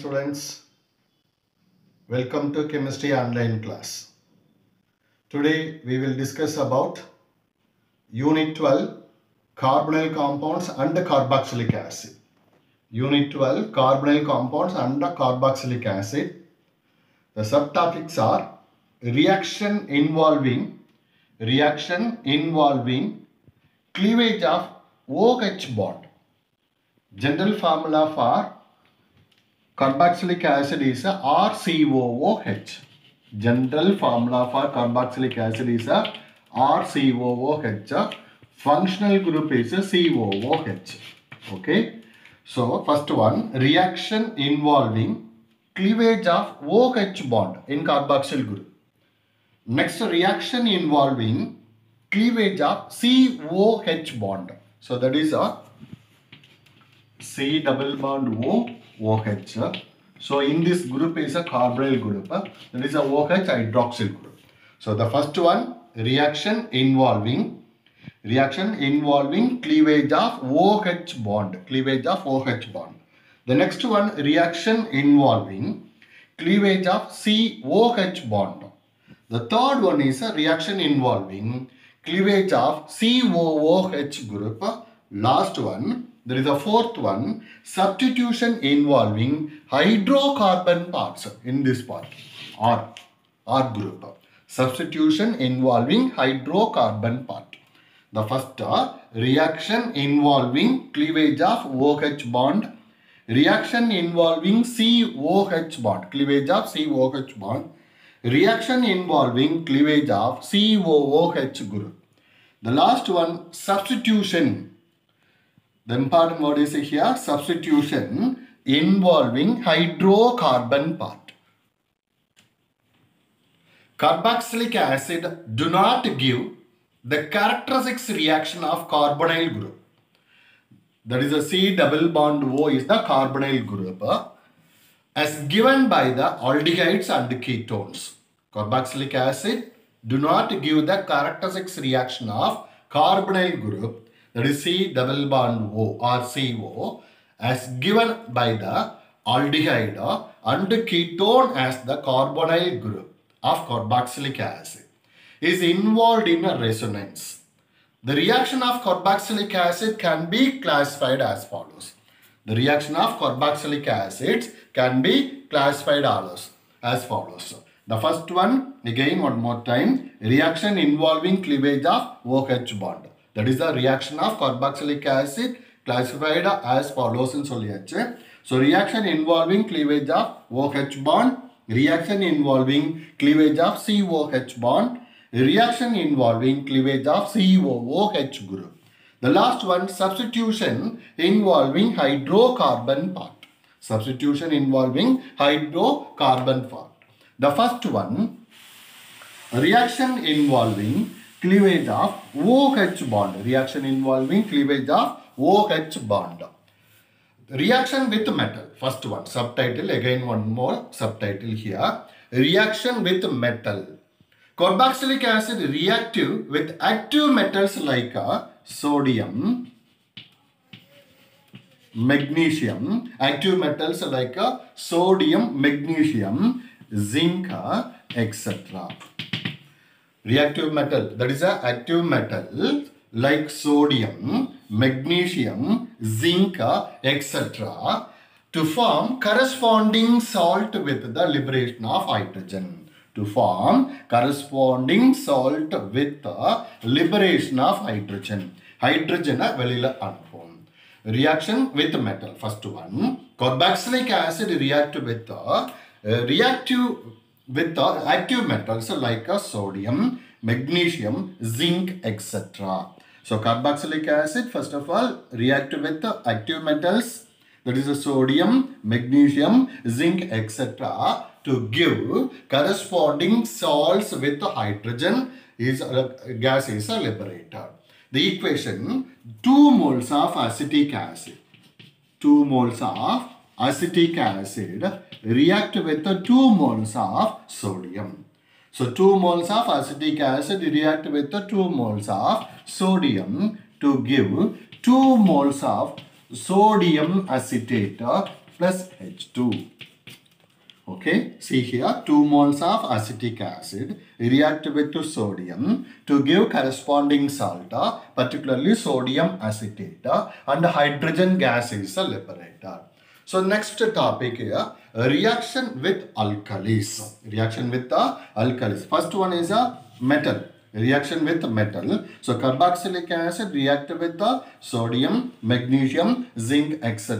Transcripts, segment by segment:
students. Welcome to Chemistry Online class. Today we will discuss about Unit 12 Carbonyl compounds and carboxylic acid. Unit 12 Carbonyl compounds and carboxylic acid. The subtopics are reaction involving cleavage of OH bond. General formula for carboxylic acid is RCOOH. General formula for carboxylic acid is RCOOH. Functional group is COOH. Okay. So first one, reaction involving cleavage of OH bond in carboxyl group. Next, reaction involving cleavage of COH bond. So that is a C double bond OH. So in this group is a carbonyl group. That is a OH hydroxyl group. So the first one, reaction involving cleavage of OH bond. The next one, reaction involving cleavage of COH bond. The third one is a reaction involving cleavage of COOH group. Last one, there is a fourth one, substitution involving hydrocarbon parts in this part, R group. Substitution involving hydrocarbon part. The first reaction involving cleavage of OH bond, reaction involving COH bond, cleavage of COH bond, reaction involving cleavage of COOH group. The last one, substitution. The important word is here, substitution involving hydrocarbon part. Carboxylic acid do not give the characteristics reaction of carbonyl group. That is a C double bond O is the carbonyl group as given by the aldehydes and ketones. Carboxylic acid do not give the characteristics reaction of carbonyl group, that is C double bond O or CO, as given by the aldehyde and ketone as the carbonyl group of carboxylic acid, is involved in a resonance. The reaction of carboxylic acid can be classified as follows. The reaction of carboxylic acids can be classified as follows. The first one, again one more time, reaction involving cleavage of OH bond. That is the reaction of carboxylic acid classified as follows in soliache. So reaction involving cleavage of OH bond, reaction involving cleavage of COH bond, reaction involving cleavage of COOH group. The last one, substitution involving hydrocarbon part. Substitution involving hydrocarbon part. The first one, reaction involving cleavage of OH bond. Reaction involving cleavage of OH bond. Reaction with metal. First one, subtitle. Again one more subtitle here. Reaction with metal. Carboxylic acid reactive with active metals like sodium, magnesium, active metals like sodium, magnesium, zinc, etc. Reactive metal, that is a active metal like sodium, magnesium, zinc, etc. to form corresponding salt with the liberation of hydrogen. To form corresponding salt with the liberation of hydrogen. Hydrogen velila anupom. Reaction with metal. First one, carboxylic acid react with active metals like sodium, magnesium, zinc, etc. So carboxylic acid first of all react with active metals, that is sodium, magnesium, zinc, etc. to give corresponding salts with hydrogen. Gas is liberated. The equation, 2 moles of acetic acid. 2 moles of acetic acid react with 2 moles of sodium. So 2 moles of acetic acid react with 2 moles of sodium to give 2 moles of sodium acetate plus H2. Okay, see here 2 moles of acetic acid react with sodium to give corresponding salt, particularly sodium acetate, and hydrogen gas is liberated. So next topic here, reaction with alkalis. Reaction with the alkalis. First one is a metal. Reaction with metal. So carboxylic acid react with the sodium, magnesium, zinc, etc.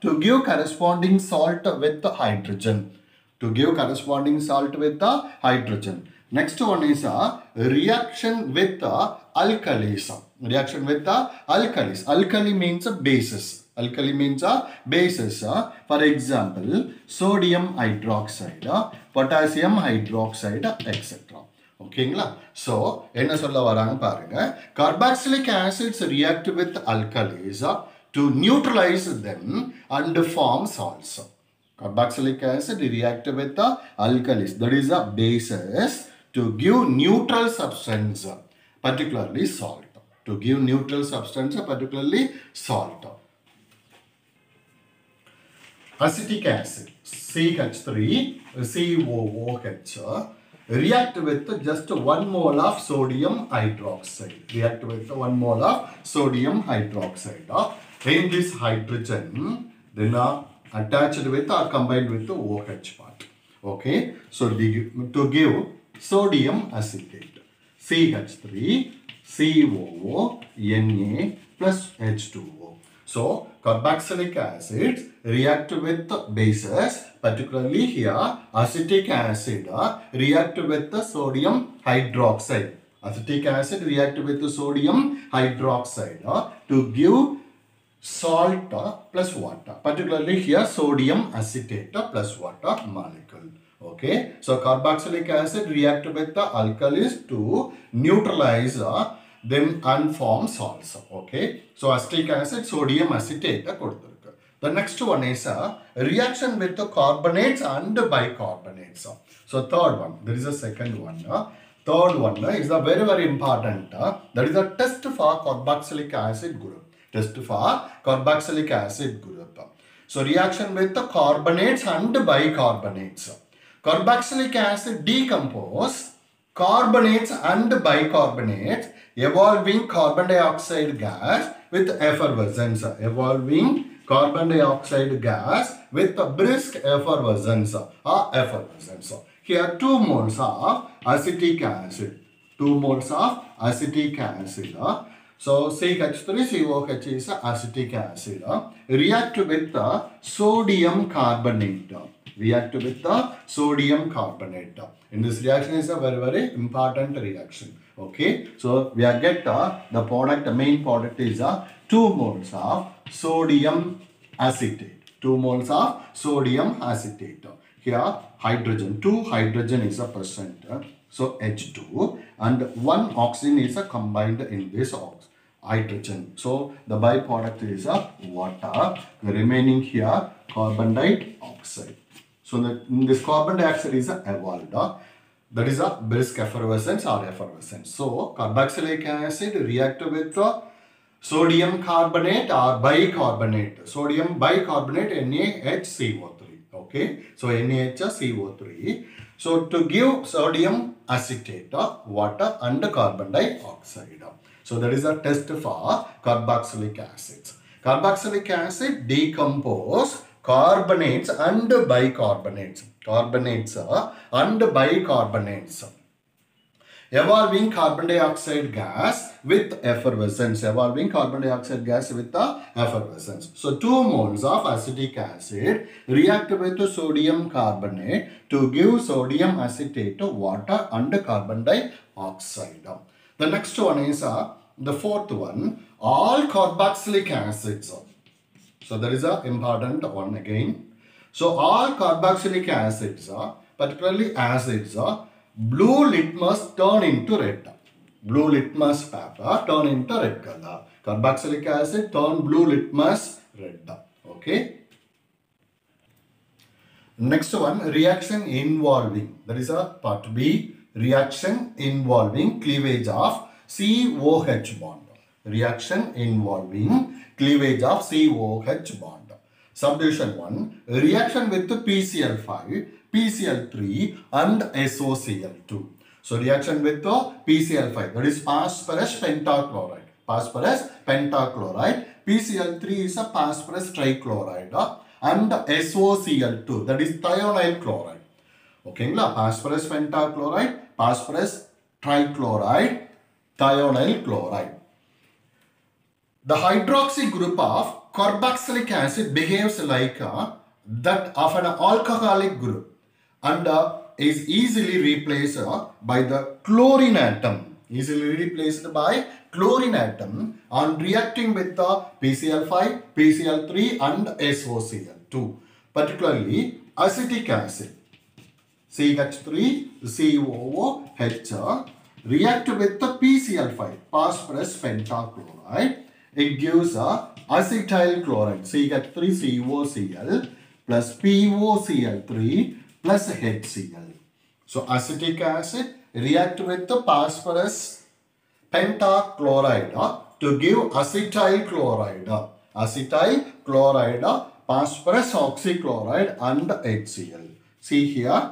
to give corresponding salt with the hydrogen. To give corresponding salt with the hydrogen. Next one is a reaction with the alkalis. Reaction with the alkalis. Alkali means a basis. Alkali means a basis. For example, sodium hydroxide, potassium hydroxide, etc. ஓகேங்களா so என்ன சொல்ல வராங்க பாருங்க carboxylic acids react with alkalis to neutralize them and form salts. Carboxylic acid react with the alkalis, that is a basis, to give neutral substance, particularly salt. To give neutral substance, particularly salt. Acetic acid, CH3COOH, react with just 1 mole of sodium hydroxide. React with 1 mole of sodium hydroxide. In this hydrogen, then attached with or combined with the OH part. Okay, so to give sodium acetate, CH3COO Na plus H2O. So carboxylic acids react with the bases, particularly here acetic acid react with the sodium hydroxide. Acetic acid react with the sodium hydroxide to give salt plus water, particularly here sodium acetate plus water molecule. Okay, so carboxylic acid react with the alkalis to neutralize them and form salts. Okay, so acetic acid, sodium acetate. The next one is a reaction with the carbonates and bicarbonates. So third one, there is a second one. Third one is a very important. That is a test for carboxylic acid group. Test for carboxylic acid group. So reaction with the carbonates and bicarbonates. Carboxylic acid decompose carbonates and bicarbonates, evolving carbon dioxide gas with effervescence. Evolving carbon dioxide gas with brisk effervescence or effervescence. Here 2 moles of acetic acid. 2 moles of acetic acid. So CH3COH is acetic acid. React with the sodium carbonate. React with the sodium carbonate. In this reaction is a very important reaction. Okay, so we are get the product. The main product is 2 moles of sodium acetate. 2 moles of sodium acetate. Here hydrogen, 2 hydrogen is a present. So H2 and 1 oxygen is combined in this hydrogen. So the byproduct is water. The remaining here carbon dioxide. So this carbon dioxide is evolved. That is a brisk effervescence or effervescence. So carboxylic acid react with sodium carbonate or bicarbonate. Sodium bicarbonate NaHCO3. Okay, so NaHCO3. So to give sodium acetate, water and carbon dioxide. So that is a test for carboxylic acids. Carboxylic acid decompose carbonates and bicarbonates. Carbonates and bicarbonates. Evolving carbon dioxide gas with effervescence. Evolving carbon dioxide gas with the effervescence. So 2 moles of acetic acid react with sodium carbonate to give sodium acetate, water and carbon dioxide. The next one is the fourth one, all carboxylic acids. So that is an important one again. So all carboxylic acids, particularly acids, blue litmus turn into red. Blue litmus paper turn into red color. Carboxylic acid turn blue litmus red. Okay. Next one, reaction involving. That is a part B. Reaction involving cleavage of COH bond. Reaction involving cleavage of COH bond. Subdivision 1. Reaction with PCl5 PCl3 and SOCl2. So reaction with the PCl5, that is phosphorus pentachloride. Phosphorus pentachloride. PCl3 is a phosphorus trichloride and SOCl2, that is thionyl chloride. Okay, phosphorus pentachloride, phosphorus trichloride, thionyl chloride. The hydroxy group of carboxylic acid behaves like that of an alcoholic group and is easily replaced by the chlorine atom. Easily replaced by chlorine atom on reacting with the PCl5, PCl3 and SOCl2. Particularly acetic acid. CH3COOH react with the PCl5, phosphorus pentachloride. It gives acetyl chloride, CH3COCl plus POCl3 plus HCl. So acetic acid react with the phosphorus pentachloride to give acetyl chloride. Acetyl chloride, phosphorus oxychloride and HCl. See here.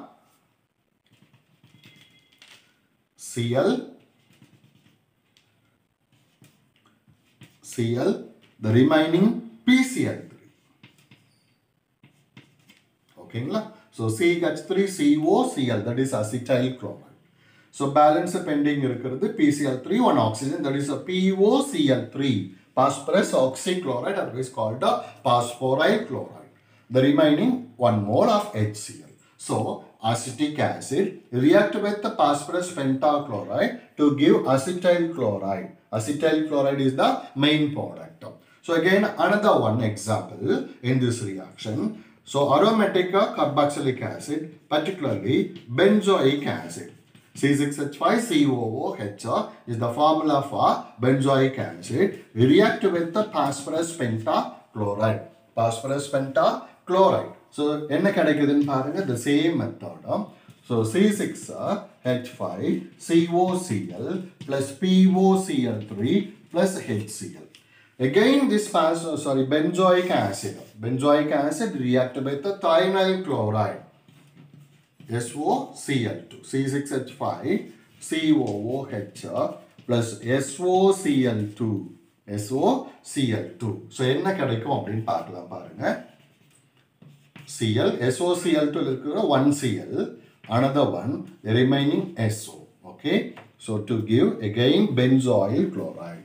Cl, the remaining PCl3. Okay, so CH3COCl, that is acetyl chloride. So balance pending PCl3, one oxygen, that is a POCl3, phosphorus oxychloride, otherwise called a phosphoryl chloride. The remaining 1 mole of HCl. So acetic acid react with the phosphorus pentachloride to give acetyl chloride. Acetyl chloride is the main product. So again another one example in this reaction. So aromatic carboxylic acid, particularly benzoic acid. C6H5COOH is the formula for benzoic acid. We react with the phosphorus pentachloride. Phosphorus pentachloride. So, the same method. So, C6H5COCl plus POCl3 plus HCl. Again, this benzoic acid. Benzoic acid react with the thionyl chloride. SOCl2. C6H5COOH plus SOCl2. SOCl2. So, enna kadaikum appdin paakalam parunga. Cl, SOCl2 one Cl, another one, the remaining SO. Okay, so to give again benzoyl chloride.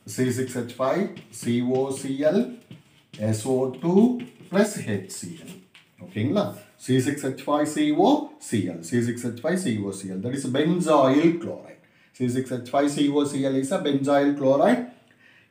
C6H5COCl SO2 plus HCl. Okay, C6H5COCl, that is benzoyl chloride. C6H5COCl is a benzoyl chloride,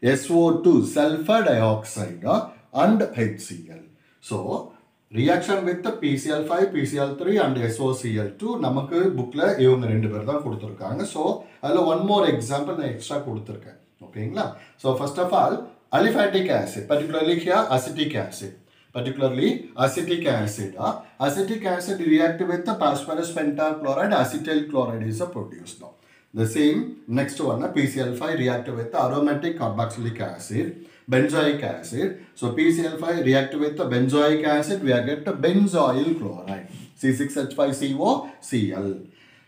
SO2 sulfur dioxide and HCl. So, reaction with the PCl5, PCl3 and SOCl2 namakku book la ivanga rendu per dhaan kuduthirukanga. So, adha one more example na extra kuduthirken. Okay, so first of all, aliphatic acid, particularly here acetic acid. Particularly acetic acid. Acetic acid react with the phosphorus pentachloride, acetyl chloride is produced now. The same next one, PCl5 react with the aromatic carboxylic acid, benzoic acid. So PCl5 react with the benzoic acid, we get the benzoyl chloride, C6H5COCl.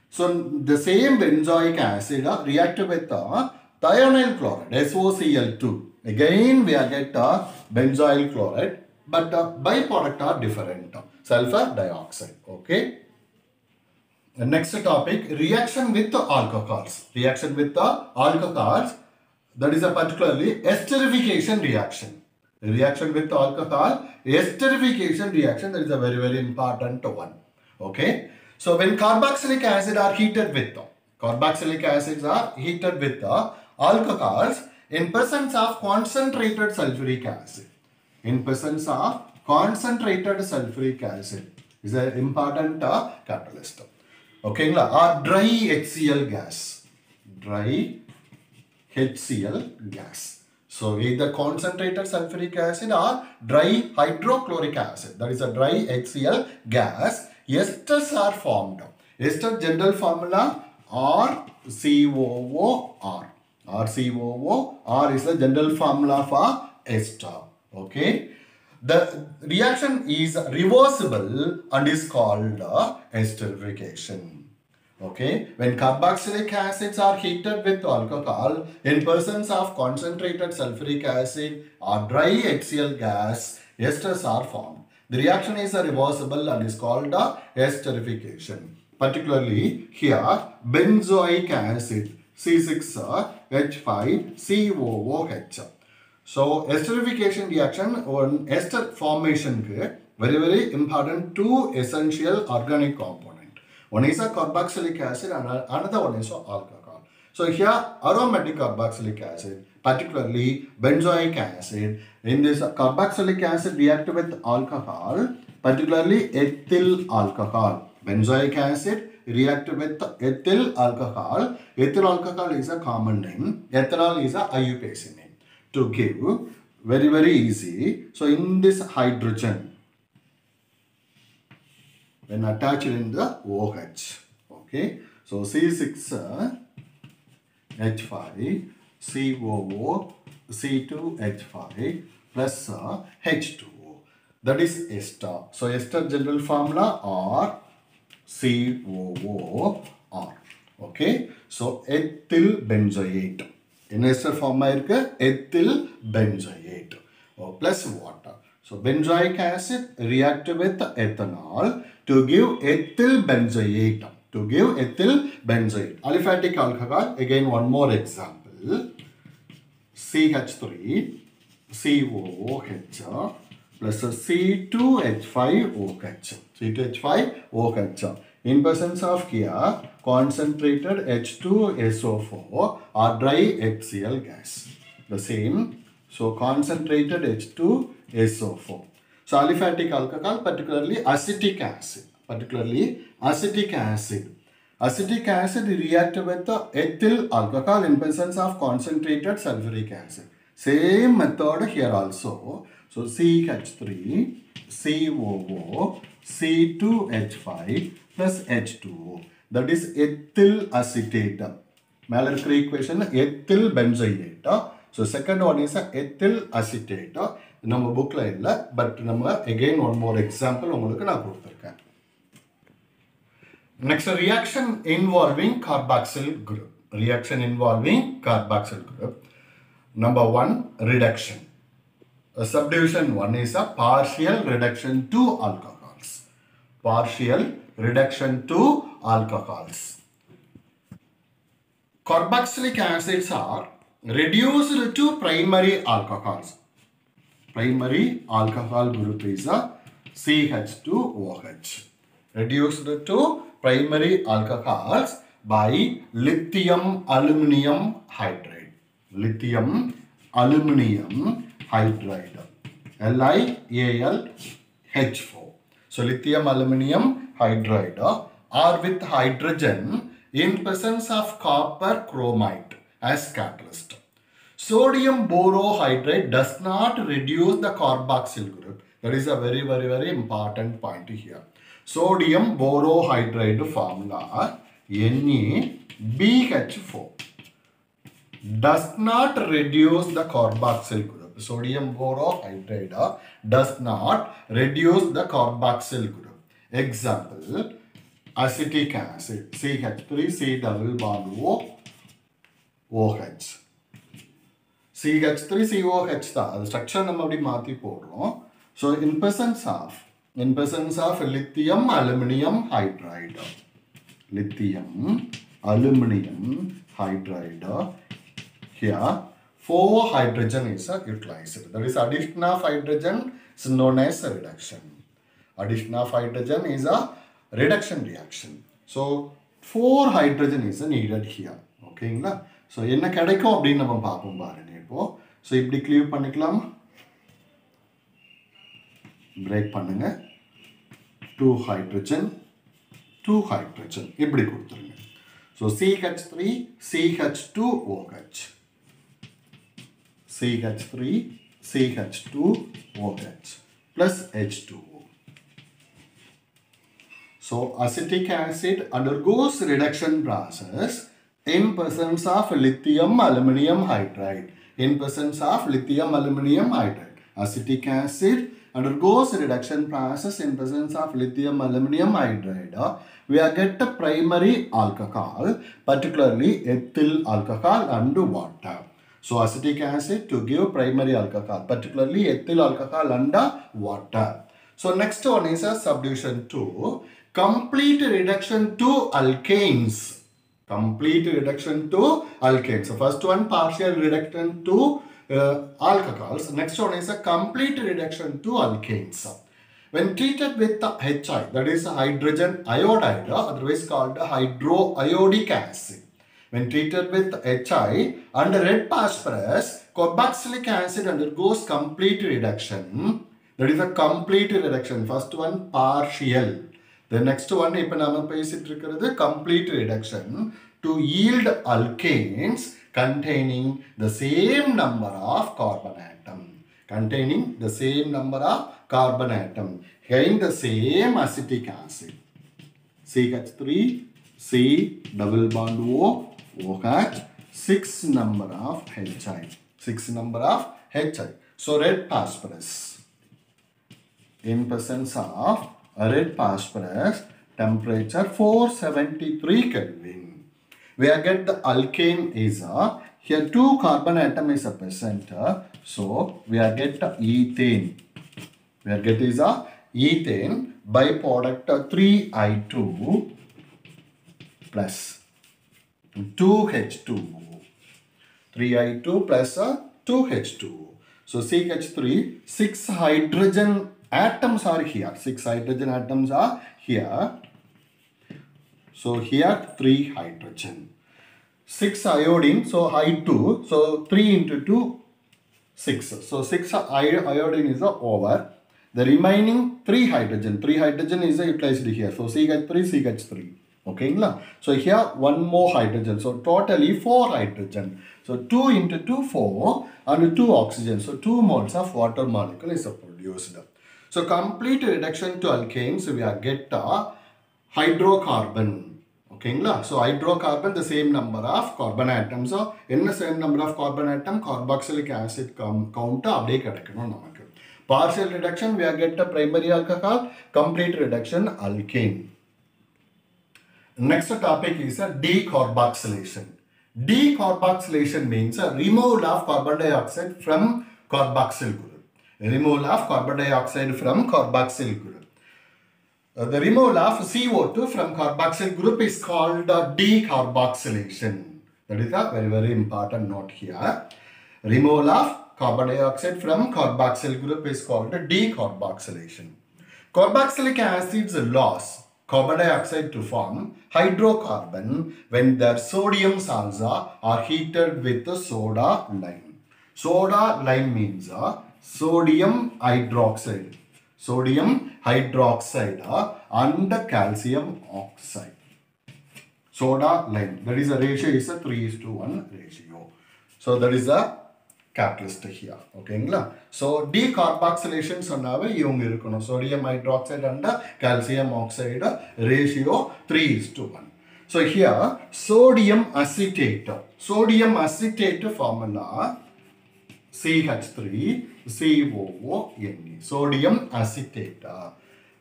So the same benzoic acid react with the thionyl chloride, SOCl2. Again we get benzoyl chloride, but byproduct are different, sulfur dioxide. Okay. The next topic, reaction with the alcohols. Reaction with the alcohols, that is a particularly esterification reaction. Reaction with alcohol, esterification reaction, that is a very, very important one. Okay. So when carboxylic acid are heated with the alcohols in presence of concentrated sulfuric acid. In presence of concentrated sulfuric acid is an important catalyst. Okay, or dry HCl gas. Dry HCl gas. So either concentrated sulfuric acid or dry hydrochloric acid. That is a dry HCl gas. Esters are formed. Ester general formula RCOOR. RCOOR is the general formula for ester. Okay. The reaction is reversible and is called esterification. Okay, when carboxylic acids are heated with alcohol in presence of concentrated sulfuric acid or dry HCl gas, esters are formed. The reaction is reversible and is called esterification. Particularly here, benzoic acid C6H5COOH. So esterification reaction or ester formation very important two essential organic components. One is a carboxylic acid and another one is alcohol. So here aromatic carboxylic acid, particularly benzoic acid, in this carboxylic acid react with alcohol, particularly ethyl alcohol. Benzoic acid react with ethyl alcohol. Ethyl alcohol is a common name. Ethanol is a IUPAC name. To give very easy. So in this hydrogen, when attached in the OH, okay, so C6H5COO C2H5 plus H2O, that is ester. So ester general formula or COO R. Okay, so ethyl benzoate. In ester form ethyl benzoate plus water. So benzoic acid react with ethanol to give ethyl benzoate. To give ethyl benzoate. Aliphatic alcohol, again one more example. CH3 COOH plus C2H5OH. C2H5OH. In presence of here, concentrated H2SO4 or dry HCl gas. The same. So concentrated H2SO4. So aliphatic alcohol, particularly acetic acid. Acetic acid react with the ethyl alcohol in presence of concentrated sulfuric acid. Same method here also. So CH3 COO C2H5 plus H2O. That is ethyl acetate. Mallory equation ethyl benzoate. So second one is ethyl acetate. நம்ம bookல இல்ல, but நம்ம again one more example உங்களுக்கு நான் கொடுத்திருக்கேன். Next, reaction involving carboxyl group. Reaction involving carboxyl group. Number 1, reduction. Subdivision 1 is a partial reduction to alcohols. Partial reduction to alcohols. Carboxylic acids are reduced to primary alcohols. Primary alcohol group is a CH2OH. Reduced to primary alcohols by lithium aluminum hydride. Lithium aluminum hydride. LiAlH4. So lithium aluminum hydride or with hydrogen in presence of copper chromite as catalyst. Sodium borohydride does not reduce the carboxyl group. That is a very important point here. Sodium borohydride formula NaBH4 does not reduce the carboxyl group. Sodium borohydride does not reduce the carboxyl group. Example, acetic acid CH3C double bond OH. CH3COH the structure நம்ம அப்படி மாத்தி போடுறோம். So in presence of lithium aluminum hydride. Lithium aluminum hydride. Here 4 hydrogen is utilized. That is addition of hydrogen is known as a reduction. Addition of hydrogen is a reduction reaction. So 4 hydrogen is needed here. Okay, so என்ன கிடைக்கும் அப்படின்னு நம்ம பார்ப்போம் பாருங்க. இப்போ so இப்படி clear பண்ணிக்கலாம். Break பண்ணுங்க. 2 hydrogen இப்படி கொடுத்துருங்க. So CH3 CH2OH. CH3 CH2OH plus H2O. So acetic acid undergoes reduction process in presence of lithium aluminum hydride. In presence of lithium aluminum hydride, acetic acid undergoes reduction process in presence of lithium aluminum hydride, we get a primary alcohol, particularly ethyl alcohol and water. So acetic acid to give primary alcohol, particularly ethyl alcohol and water. So next one is a subdivision 2, complete reduction to alkanes. Complete reduction to alkanes. So first one partial reduction to alcohols. Next one is a complete reduction to alkanes. When treated with the HI, that is hydrogen iodide, otherwise called hydroiodic acid. When treated with HI and red phosphorus, carboxylic acid undergoes complete reduction. That is a complete reduction. First one partial. The next one, complete reduction to yield alkanes containing the same number of carbon atom. Containing the same number of carbon atom. Again the same acetic acid. CH3, C double bond O, OH, 6 number of HI. 6 number of HI. So red phosphorus. In presence of red phosphorus, temperature 473 Kelvin. We get the alkane is here 2 carbon atom is present. So we get ethane. We get is ethane byproduct 3I2 plus 2H2O. 3I2 plus 2H2O. So CH3, 6 hydrogen atoms are here. 6 hydrogen atoms are here. So here 3 hydrogen. 6 iodine, so I2. So 3 into 2, 6. So 6 iodine is over. The remaining 3 hydrogen. 3 hydrogen is utilized here. So CH3, CH3. Okay. So here 1 more hydrogen. So totally 4 hydrogen. So 2 into 2, 4 and 2 oxygen. So 2 moles of water molecule is produced. So complete reduction to alkanes, we get hydrocarbon. Okay. So hydrocarbon, the same number of carbon atoms. So in the same number of carbon atom, carboxylic acid count update. Partial reduction, we get a primary alcohol. Complete reduction, alkane. Next topic is a decarboxylation. Decarboxylation means a removal of carbon dioxide from carboxyl group. Removal of carbon dioxide from carboxyl group. The removal of CO2 from carboxyl group is called decarboxylation. That is a very, very important note here. Removal of carbon dioxide from carboxyl group is called decarboxylation. Carboxylic acids loss carbon dioxide to form hydrocarbon when their sodium salsa are heated with soda lime. Soda lime means sodium hydroxide. Sodium hydroxide and calcium oxide. Soda lime. That is a ratio is a 3:1 ratio. So that is a catalyst here. Okay. So decarboxylation sodium hydroxide and calcium oxide ratio 3:1. So here sodium acetate. Sodium acetate formula CH3 COO sodium acetate.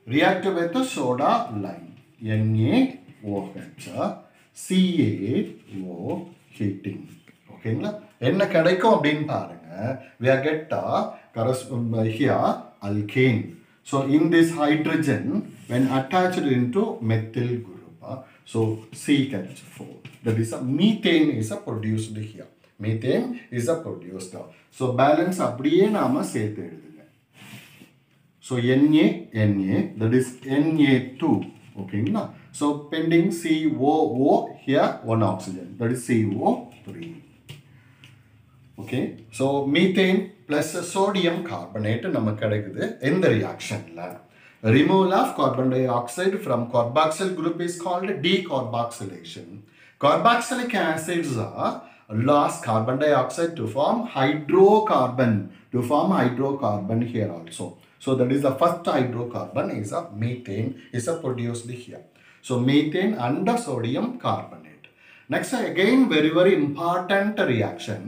React with soda lime. NaOH CaO heating. Okay. என்ன கிடைக்கும் அப்படின்னு பாருங்க, we get here alkane. So in this hydrogen when attached into methyl group, so CH4, that is a methane is produced here. Methane is produced. So balance அப்படியே நாம சேர்த்து எழுதுங்க. So Na, that is Na2. Okay. So pending COO here 1 oxygen, that is CO3. Okay, so methane plus sodium carbonate namak kedaikudu in the reaction la. Removal of carbon dioxide from carboxyl group is called decarboxylation. Carboxylic acids lost carbon dioxide to form hydrocarbon. Here also. So that is the first hydrocarbon is a methane is a produced here. So methane and sodium carbonate. Next again very, very important reaction.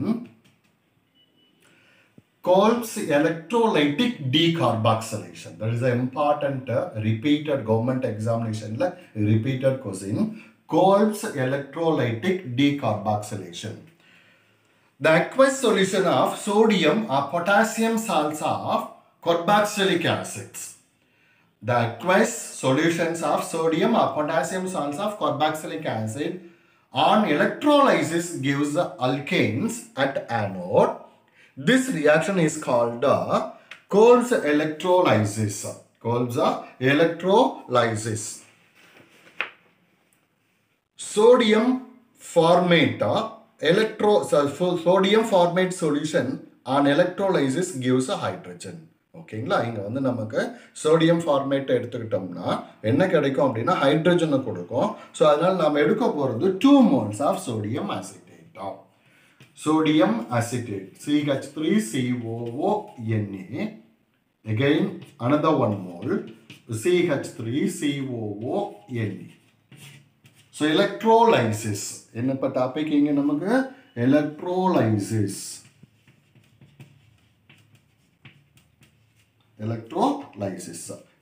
Kolb's electrolytic decarboxylation. That is an important repeated government examination repeated question. Kolb's electrolytic decarboxylation. The aqueous solution of sodium or potassium salts of carboxylic acids. The aqueous solutions of sodium or potassium salts of carboxylic acid on electrolysis gives alkanes at anode. This reaction is called Kolb's electrolysis. Kolb's electrolysis. Sodium formate sodium formate solution on electrolysis gives a hydrogen. ஓகேங்களா இங்க வந்து நமக்கு sodium format எடுத்துக்கிட்டோம்னா என்ன கிடைக்கும் அப்படினா ஹைட்ரஜனை கொடுக்கும் சோ அதனால நாம எடுக்க போறது 2 moles of sodium acetate. Sodium acetate CH3COONA, again another 1 mole CH3COONA. So electrolysis என்ன ப டாபிக் இங்க நமக்கு electrolysis.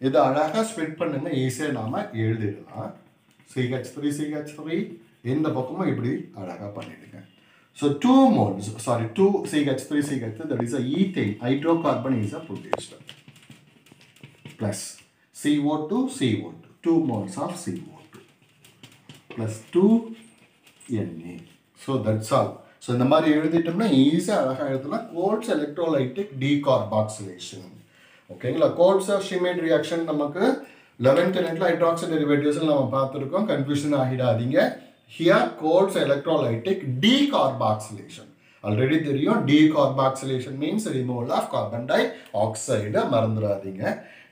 இது அழகா ஸ்ப்ளிட் பண்ணுங்க ஈஸியா நாம எழுதிடலாம். CH3 இந்த பக்கமும் இப்படி அழகா பண்ணிடுங்க. So 2 moles, sorry 2 CH3 that is a ethane hydrocarbon is produced plus CO2 2 moles of CO2 plus 2 Na. So that's all. So இந்த மாதிரி எழுதிட்டோம்னா ஈஸியா அழகா எழுதலாம். Kolb's electrolytic decarboxylation. ஓகேங்களா Kolb's Schmidt reaction நமக்கு 11th unitல hydroxy derivatives நாம பார்த்திருக்கோம். Confusion ஆகிடாதீங்க. Here Kolb's electrolytic decarboxylation. Already தெரியும் decarboxylation means removal of carbon dioxide. மறந்துடாதீங்க.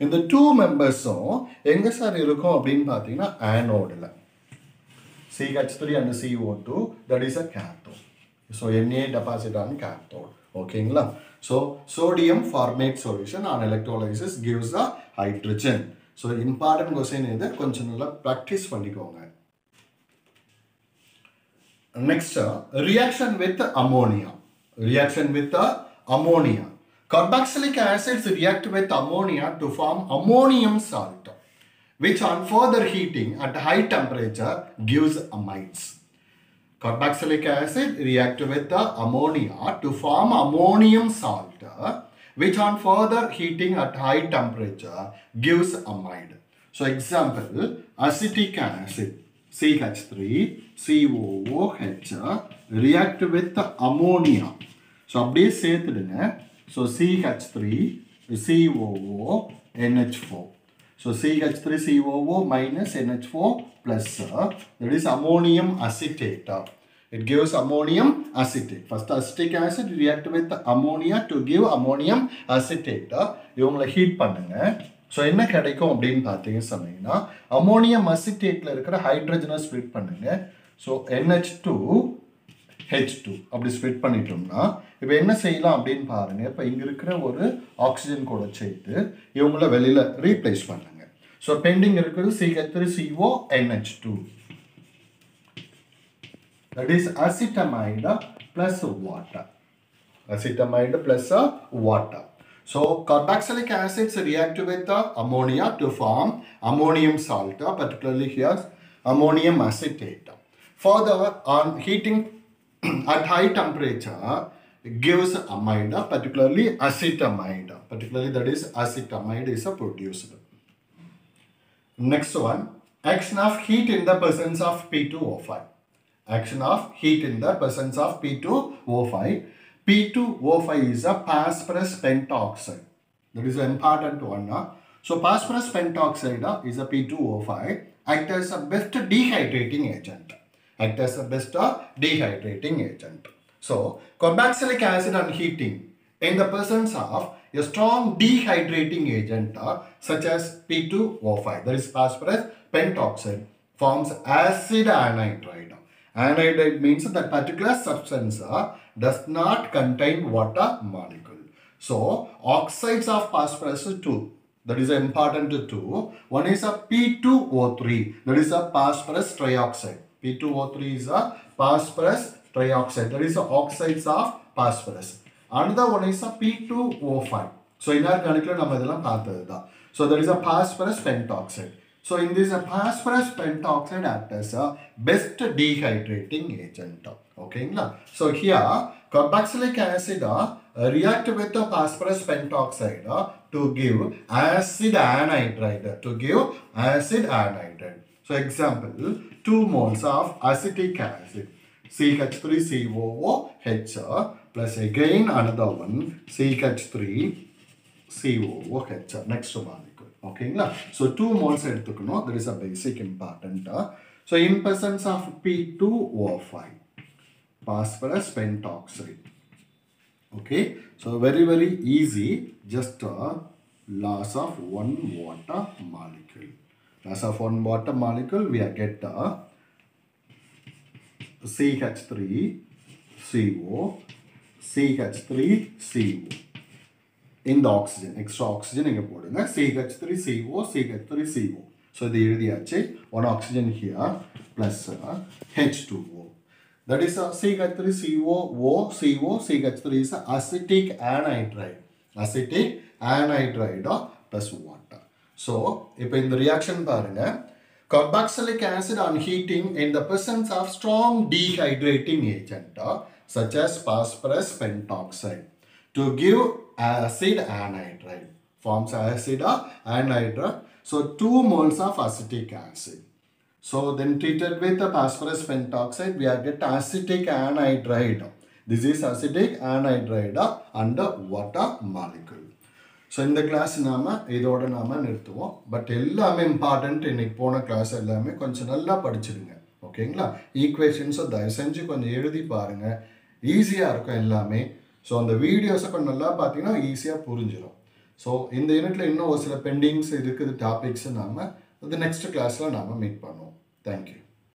இந்த 2 மெம்பர்ஸும் எங்க சார் இருக்கும் அப்படினு பாத்தீங்கன்னா anode-ல. CH3 and CO2 that is a cathode. So Na deposit on cathode. ஓகேங்களா so sodium formate solution on electrolysis gives a hydrogen. So important question இது கொஞ்சம் நல்லா practice பண்ணிக்கோங்க. Next reaction with ammonia. Carboxylic acids react with ammonia to form ammonium salt, which on further heating at high temperature gives amides. Carboxylic acid react with the ammonia to form ammonium salt, which on further heating at high temperature gives amide. So example, acetic acid CH3COOH react with the ammonia. So அப்படியே சேர்த்துடுங்க. So CH3COONH4. So CH3COO minus NH4 plus that is ammonium acetate. It gives ammonium acetate. First acetic acid react with ammonia to give ammonium acetate. இவங்களை heat பண்ணுங்க. So என்ன கிடைக்கும் அப்படினு பாத்தீங்க சொன்னீங்கன்னா ammonium acetate-ல இருக்கிற ஹைட்ரஜனை ஸ்ப்ளிட் பண்ணுங்க. So NH2H2 அப்படி ஸ்ப்ளிட் பண்ணிட்டோம்னா இப்போ என்ன செய்யலாம் அப்படினு பாருங்க. இப்போ இங்க இருக்கிற ஒரு ஆக்ஸிஜன் கூட சேர்த்து இவங்களை வெளியில ரீப்ளேஸ் பண்ணுங்க. So பெண்டிங் இருக்குது CH3CONH2. That is acetamide plus water. So carboxylic acids react with ammonia to form ammonium salt, particularly here ammonium acetate. Further, on heating at high temperature gives amide, particularly acetamide. That is acetamide is produced. Next one, action of heat in the presence of P2O5. P2O5 is a phosphorus pentoxide. That is an important one. So phosphorus pentoxide is a P2O5 act as a best dehydrating agent. So carboxylic acid on heating in the presence of a strong dehydrating agent such as P2O5, that is phosphorus pentoxide, forms acid anhydride. Anhydride means that particular substance does not contain water molecule. So oxides of phosphorus 2, that is important 2. One is a P2O3, that is a phosphorus trioxide. P2O3 is a phosphorus trioxide, that is the oxides of phosphorus. Another one is a P2O5. So in our curriculum, so there is a phosphorus pentoxide. So in this phosphorus pentoxide acts as a best dehydrating agent. Okay. So here carboxylic acid react with the phosphorus pentoxide to give acid anhydride. So example, 2 moles of acetic acid, CH3COOH plus again another one, CH3COOH, next molecule. Okay, so 2 moles there is a basic important. So in presence of P2O5, phosphorus pentoxide. Okay, so very easy, just loss of one water molecule. Loss of one water molecule, we get CH3CO, CH3CO. In the oxygen, extra oxygen CH3CO, CH3CO. So the one oxygen here plus H2O. That is CH3CO, CH3 is acetic anhydride. Acetic anhydride plus water. So, in the reaction, carboxylic acid on heating in the presence of strong dehydrating agent such as phosphorus pentoxide to give acid anhydride. Forms acid anhydride. So 2 moles of acetic acid. So then treated with the phosphorus pentoxide, we are get acetic anhydride. This is acetic anhydride under water molecule. So in the class நாம இதோட நாம நிறுத்துவோம். But எல்லாமே important இன்னைக்கு போன class எல்லாமே கொஞ்சம் நல்லா படிச்சிடுங்க. ஓகேங்களா? ஈக்குவேஷன்ஸை தயவு செஞ்சு கொஞ்சம் எழுதி பாருங்க. ஈஸியாக இருக்கும் எல்லாமே. ஸோ அந்த வீடியோஸை கொஞ்சம் நல்லா பார்த்தீங்கன்னா ஈஸியாக புரிஞ்சிடும். ஸோ இந்த யூனிட்டில் இன்னும் ஒரு சில பெண்டிங்ஸ் இருக்குது டாபிக்ஸ் நாம அது நெக்ஸ்ட் கிளாஸில் நாம மீட் பண்ணுவோம். தேங்க்யூ.